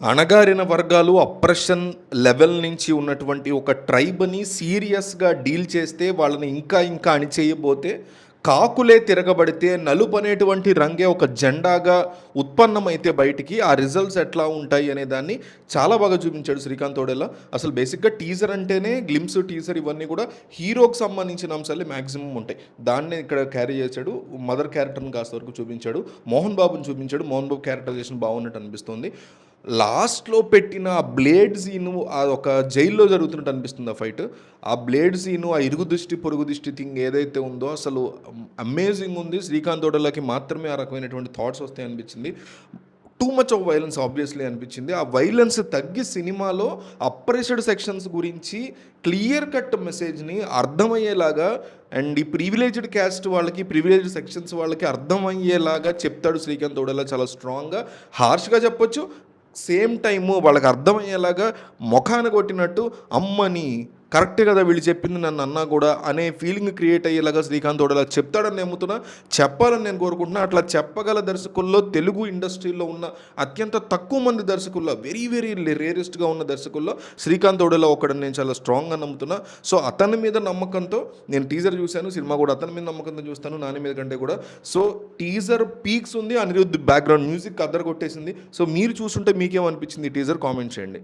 అణగారిన వర్గాలు oppression level నుంచి ఉన్నటువంటి ఒక ట్రైబ్‌ని సీరియస్‌గా డీల్ చేస్తే, వాళ్ళని ఇంకా ఇంకా అణిచేయబోతే, కాకులే తిరగబడితే నలుపనేటువంటి రంగే ఒక జెండాగా ఉత్పన్నమైతే బయటికి ఆ రిజల్ట్స్ ఎట్లా ఉంటాయి అనే దాన్ని చాలా బాగా చూపించాడు శ్రీకాంత్ ఓడెలా. అసలు బేసిక్‌గా టీజర్ అంటేనే గ్లిమ్స్, టీజర్ ఇవన్నీ కూడా హీరోకి సంబంధించిన అంశాలే మ్యాక్సిమం ఉంటాయి. దాన్నే ఇక్కడ క్యారీ చేశాడు. మదర్ క్యారెక్టర్‌ని కాస్త వరకు చూపించాడు. మోహన్ బాబుని చూపించాడు. మోహన్ బాబు క్యారెక్టరైజేషన్ బాగున్నట్టు అనిపిస్తుంది. లాస్ట్‌లో పెట్టిన ఆ బ్లేడ్ సీను ఒక జైల్‌లో జరుగుతున్నట్టు అనిపిస్తుంది ఆ ఫైట్. ఆ బ్లేడ్ సీను, ఆ ఇరుగు దిష్టి, పొరుగు దిష్టి థింగ్ ఏదైతే ఉందో అసలు అమేజింగ్ ఉంది. శ్రీకాంత్ ఓడెలాకి మాత్రమే ఆ రకమైనటువంటి థాట్స్ వస్తాయి అనిపించింది. Too much of violence obviously అనిపించింది. ఆ వైలెన్స్ తగ్గి సినిమాలో అప్రెస్డ్ సెక్షన్స్ గురించి క్లియర్ కట్ మెసేజ్‌ని అర్థమయ్యేలాగా అండ్ ఈ ప్రివిలేజ్డ్ క్యాస్ట్ వాళ్ళకి, ప్రివిలేజ్డ్ సెక్షన్స్ వాళ్ళకి అర్థమయ్యేలాగా చెప్తాడు శ్రీకాంత్ ఓడెలా చాలా స్ట్రాంగ్‌గా. హార్ష్‌గా చెప్పొచ్చు. సేమ్ టైము వాళ్ళకి అర్థమయ్యేలాగా మొఖాన కొట్టినట్టు అమ్మని కరెక్టే కదా వీళ్ళు చెప్పింది నన్ను అన్నా కూడా అనే ఫీలింగ్ క్రియేట్ అయ్యేలాగా శ్రీకాంత్ ఓడెలా చెప్తాడని నమ్ముతున్నా, చెప్పాలని నేను కోరుకుంటున్నా. అట్లా చెప్పగల దర్శకుల్లో తెలుగు ఇండస్ట్రీలో ఉన్న అత్యంత తక్కువ మంది దర్శకుల్లో, వెరీ వెరీ రేరెస్ట్గా ఉన్న దర్శకుల్లో శ్రీకాంత్ ఓడెలా ఒకడని నేను చాలా స్ట్రాంగ్గా నమ్ముతున్నా. సో అతని మీద నమ్మకంతో నేను టీజర్ చూశాను. సినిమా కూడా అతని మీద నమ్మకంతో చూస్తాను, నాని మీద కంటే కూడా. సో టీజర్ పీక్స్ ఉంది. అనిరుద్ధ్ బ్యాక్గ్రౌండ్ మ్యూజిక్ అద్దరు కొట్టేసింది. సో మీరు చూస్తుంటే మీకేమనిపించింది టీజర్? కామెంట్ చేయండి.